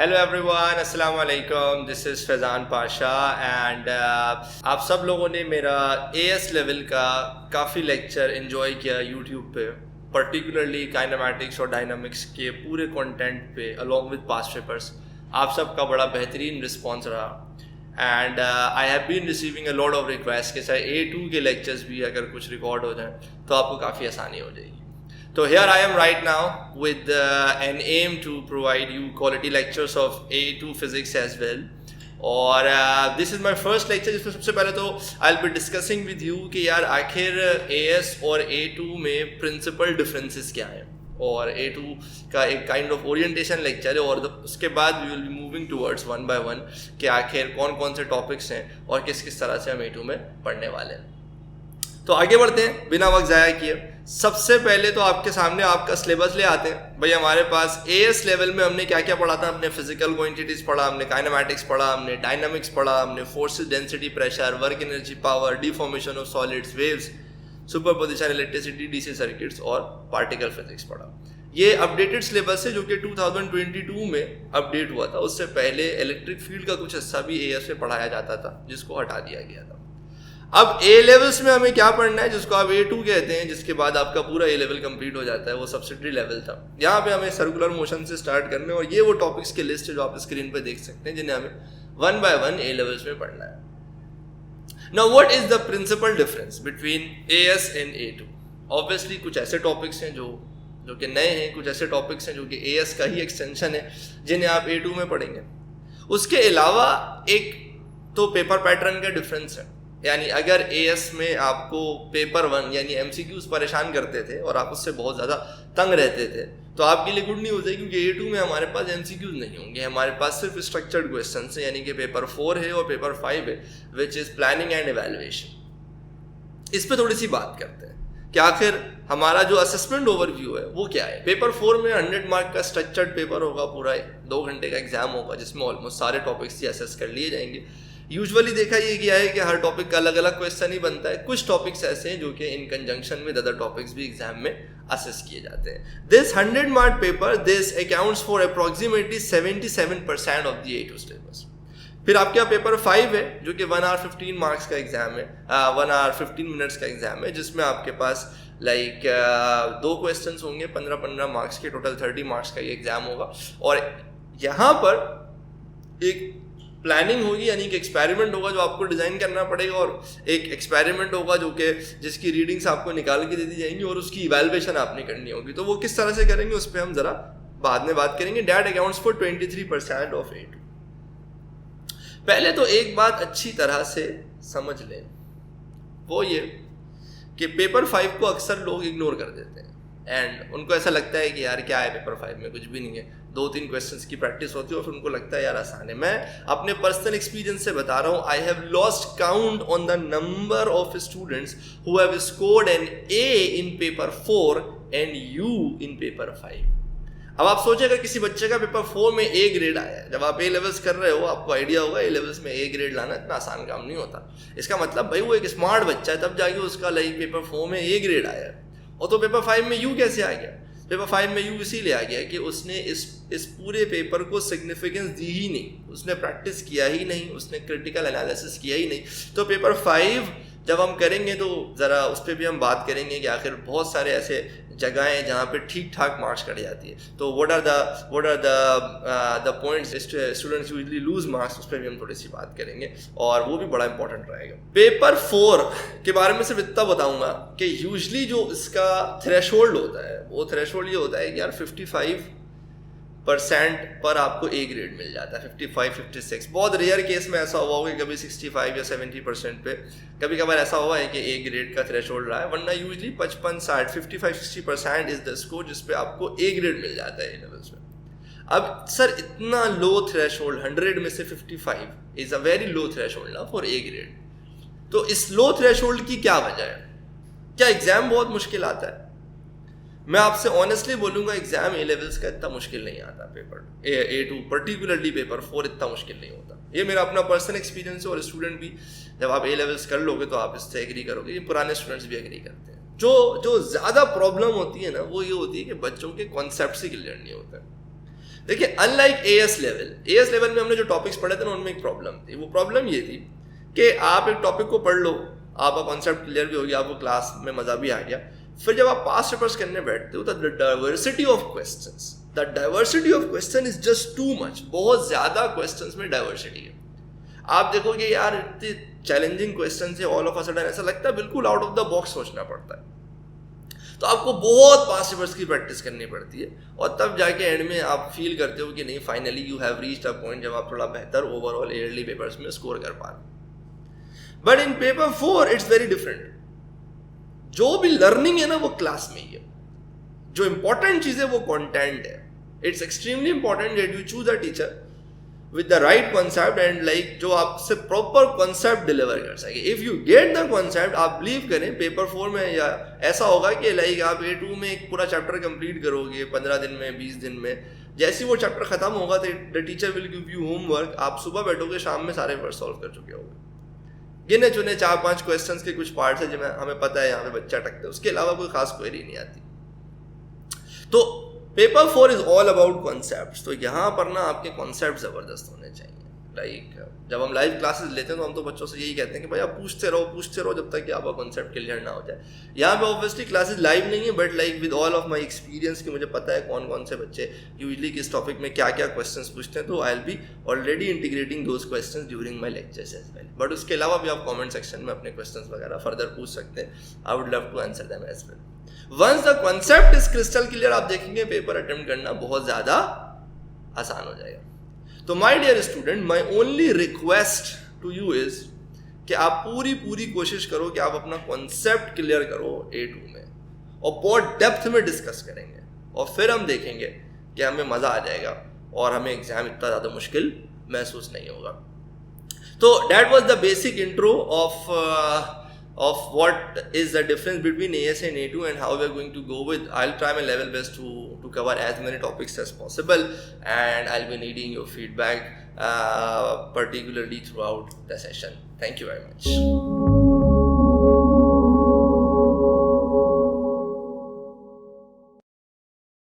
Hello everyone, अस्सलाम वालेकुम। This is Faizan Pasha and आप सब लोगों ने मेरा एएस लेवल का काफ़ी लेक्चर एंजॉय किया यूट्यूब पे, पर्टिकुलरली काइनेमैटिक्स और डायनामिक्स के पूरे कंटेंट पे अलॉन्ग विद पास्ट पेपर्स। आप सबका बड़ा बेहतरीन रिस्पांस रहा and I have been receiving a lot of request कि सर A2 के लेक्चर्स भी अगर कुछ रिकॉर्ड हो जाए तो आपको काफ़ी आसानी हो जाएगी। So here I am right now with an aim to provide you quality lectures of A2 physics as well. और this is my first lecture जिसमें सबसे पहले तो I'll be discussing with you कि यार आखिर AS और A2 में principal differences क्या हैं, और A2 का एक kind of orientation lecture है, और उसके बाद we will be moving towards one by one कि आखिर कौन कौन से topics हैं और किस किस तरह से हम A2 में पढ़ने वाले हैं। तो आगे बढ़ते हैं बिना वक्त ज़ाया किए। सबसे पहले तो आपके सामने आपका सिलेबस ले आते हैं। भाई हमारे पास एएस लेवल में हमने क्या क्या पढ़ा था। हमने फिजिकल क्वांटिटीज पढ़ा, हमने काइनेमैटिक्स पढ़ा, हमने डायनामिक्स पढ़ा, हमने forces, density, pressure, work energy, power, deformation of solids, waves, superposition, electricity, DC circuits और पार्टिकल फिजिक्स पढ़ा। ये अपडेटेड सिलेबस है जो कि 2022 में अपडेट हुआ था। उससे पहले इलेक्ट्रिक फील्ड का कुछ हिस्सा भी एएस में पढ़ाया जाता था जिसको हटा दिया गया था। अब ए लेवल्स में हमें क्या पढ़ना है, जिसको आप A2 कहते हैं, जिसके बाद आपका पूरा ए लेवल कंप्लीट हो जाता है, वो सब्सिडरी लेवल था। यहाँ पे हमें सर्कुलर मोशन से स्टार्ट करना है और ये वो टॉपिक्स की लिस्ट है जो आप स्क्रीन पे देख सकते हैं जिन्हें हमें one by one A levels में पढ़ना है। Now what is the principal difference between AS and A2? Obviously कुछ ऐसे टॉपिक्स हैं जो कि नए हैं, कुछ ऐसे टॉपिक्स हैं जो कि AS का ही एक्सटेंशन है जिन्हें आप A2 में पढ़ेंगे। उसके अलावा एक तो पेपर पैटर्न का डिफरेंस है, यानी अगर एएस में आपको पेपर 1 यानी एमसीक्यूज परेशान करते थे और आप उससे बहुत ज़्यादा तंग रहते थे तो आपके लिए गुड न्यूज़ है, क्योंकि A2 में हमारे पास एमसीक्यूज नहीं होंगे। हमारे पास सिर्फ स्ट्रक्चर्ड क्वेश्चन है, यानी कि पेपर 4 है और पेपर 5 है, which is planning and evaluation. इस पर थोड़ी सी बात करते हैं कि आखिर हमारा जो असेसमेंट ओवरव्यू है वो क्या है। पेपर 4 में 100 मार्क का स्ट्रक्चर्ड पेपर होगा, पूरा 2 घंटे का एग्जाम होगा जिसमें ऑलमोस्ट सारे टॉपिक्स ही असेस कर लिए जाएंगे। यूजुअली देखा ये गया है कि हर टॉपिक का अलग अलग क्वेश्चन ही बनता है। कुछ टॉपिक्स ऐसे हैं जो कि इन कंजंक्शन विद अदर टॉपिक्स भी एग्जाम में असेस किए जाते हैं। This 100 mark paper this accounts for approximately 77% of the A2 syllabus. फिर आपके यहाँ पेपर 5 है जो कि 1 hour 15 मार्क्स का एग्जाम है, 1 hour 15 मिनट्स का एग्जाम है, जिसमें आपके पास लाइक 2 क्वेश्चन होंगे 15-15 मार्क्स के, टोटल 30 मार्क्स का ये एग्जाम होगा। और यहाँ पर एक प्लानिंग होगी, यानी कि एक्सपेरिमेंट होगा जो आपको डिज़ाइन करना पड़ेगा, और एक एक्सपेरिमेंट होगा जिसकी रीडिंग्स आपको निकाल के दे दी जाएंगी और उसकी इवैल्यूएशन आपने करनी होगी। तो वो किस तरह से करेंगे उस पर हम ज़रा बाद में बात करेंगे। That accounts for 23% of A2। पहले तो एक बात अच्छी तरह से समझ लें, वो ये कि पेपर 5 को अक्सर लोग इग्नोर कर देते हैं एंड उनको ऐसा लगता है कि यार क्या है पेपर 5 में, कुछ भी नहीं है, 2-3 क्वेश्चंस की प्रैक्टिस होती है और फिर उनको लगता है यार आसान है। मैं अपने पर्सनल एक्सपीरियंस से बता रहा हूँ, I have lost count on the number of students who have scored an A in paper 4 and U in paper 5। अब आप सोचिए अगर किसी बच्चे का पेपर 4 में A ग्रेड आया है, जब आप A लेवल्स कर रहे हो आपको आइडिया होगा A लेवल्स में A ग्रेड लाना इतना आसान काम नहीं होता। इसका मतलब भाई वो एक स्मार्ट बच्चा है, तब जाके उसका लाइक पेपर 4 में A ग्रेड आया है। और तो पेपर 5 में U कैसे आ गया? पेपर 5 में U इसीलिए आ गया कि उसने इस पूरे पेपर को सिग्निफिकेंस दी ही नहीं, उसने प्रैक्टिस किया ही नहीं, उसने क्रिटिकल एनालिसिस किया ही नहीं। तो पेपर 5 जब हम करेंगे तो ज़रा उस पर भी हम बात करेंगे कि आखिर बहुत सारे ऐसे जगह हैं जहाँ पे ठीक ठाक मार्क्स कट जाती है। तो what are the points students usually lose marks, उस पर भी हम थोड़ी सी बात करेंगे और वो भी बड़ा इंपॉर्टेंट रहेगा। पेपर 4 के बारे में सिर्फ इतना बताऊंगा कि यूजुअली जो इसका थ्रेशोल्ड होता है वो थ्रेशोल्ड ये होता है कि यार 55% पर आपको A ग्रेड मिल जाता है, 55-56। बहुत रेयर केस में ऐसा हुआ होगा कि कभी 65 या 70% पे कभी कभार ऐसा हुआ है कि A ग्रेड का थ्रेशोल्ड रहा है, वरना यूजली 55-60 55-60% इज द स्कोर जिस पे आपको A ग्रेड मिल जाता है A लेवल्स में। अब सर इतना लो थ्रेशोल्ड, 100 में से 55 is a very low threshold ना फॉर A ग्रेड। तो इस लो थ्रेशोल्ड की क्या वजह है? क्या एग्जाम बहुत मुश्किल आता है? मैं आपसे ऑनेस्टली बोलूँगा एग्जाम A लेवल्स का इतना मुश्किल नहीं आता, पेपर A2 पर्टिकुलरली पेपर 4 इतना मुश्किल नहीं होता। ये मेरा अपना पर्सनल एक्सपीरियंस है और स्टूडेंट भी जब आप A लेवल्स कर लोगे तो आप इससे एग्री करोगे, ये पुराने स्टूडेंट्स भी एग्री करते हैं। जो ज़्यादा प्रॉब्लम होती है ना वो ये होती है कि बच्चों के कॉन्सेप्ट्स ही क्लियर नहीं होते हैं। देखिए अनलाइक एएस लेवल में हमने जो टॉपिक्स पढ़े थे ना उनमें एक प्रॉब्लम थी। वो प्रॉब्लम ये थी कि आप एक टॉपिक को पढ़ लो, आपका कॉन्सेप्ट क्लियर भी हो गया, आपको क्लास में मजा भी आ गया, फिर जब आप पास्ट पेपर्स करने बैठते हो तो the diversity of question is just too much. बहुत ज्यादा क्वेश्चंस में डाइवर्सिटी है। आप देखोगे यार इतने चैलेंजिंग क्वेश्चन है, ऑल ऑफ अ सडन ऐसा लगता है बिल्कुल आउट ऑफ द बॉक्स सोचना पड़ता है। तो आपको बहुत पास्ट पेपर्स की प्रैक्टिस करनी पड़ती है और तब जाके एंड में आप फील करते हो कि नहीं, finally you have reached a point जब आप थोड़ा बेहतर ओवरऑल ईयरली पेपर्स में स्कोर कर पा रहे। But in paper 4 it's very different. जो भी लर्निंग है ना वो क्लास में ही है, जो इंपॉर्टेंट चीज है वो कंटेंट है। It's extremely important that you choose a teacher with the right concept and like जो आपसे प्रॉपर कॉन्सेप्ट डिलीवर कर सके। If you get the concept, आप बिलीव करें पेपर 4 में या ऐसा होगा कि लाइक आप A2 में एक पूरा चैप्टर कंप्लीट करोगे 15 दिन में, 20 दिन में। जैसे वो चैप्टर खत्म होगा तो the teacher will give you homework, आप सुबह बैठोगे शाम में सारे पेपर सॉल्व कर चुके होगे। गिने चुने 4-5 क्वेश्चंस के कुछ पार्ट्स है जिनमें हमें पता है यहाँ पे बच्चा अटकता है, उसके अलावा कोई खास क्वेरी नहीं आती। तो paper 4 is all about concepts. तो यहाँ पर ना आपके कॉन्सेप्ट जबरदस्त होने चाहिए। लाइक जब हम लाइव क्लासेस लेते हैं तो हम तो बच्चों से यही कहते हैं कि भाई आप पूछते रहो जब तक कि आपका कॉन्सेप्ट क्लियर ना हो जाए। यहाँ पे ऑब्वियसली क्लासेस लाइव नहीं है, but like with all of my experience कि मुझे पता है कौन कौन से बच्चे यूजली किस टॉपिक में क्या क्या क्वेश्चंस पूछते हैं, तो I will be already integrating those questions during my lectures as well. But उसके अलावा भी आप कॉमेंट सेक्शन में अपने क्वेश्चंस वगैरह फर्दर पूछ सकते हैं। I would love to answer them as well. Once the concept is crystal clear, आप देखेंगे पेपर अटेम्प्ट करना बहुत ज्यादा आसान हो जाएगा। तो my dear student, my only request to you is कि आप पूरी कोशिश करो कि आप अपना कॉन्सेप्ट क्लियर करो A2 में, और बहुत डेप्थ में डिस्कस करेंगे और फिर हम देखेंगे कि हमें मजा आ जाएगा और हमें एग्जाम इतना ज्यादा मुश्किल महसूस नहीं होगा। तो that was the basic intro of what is the difference between AS and A2 and how we are going to go with. I'll try my level best to cover as many topics as possible, and I'll be needing your feedback particularly throughout the session. Thank you very much.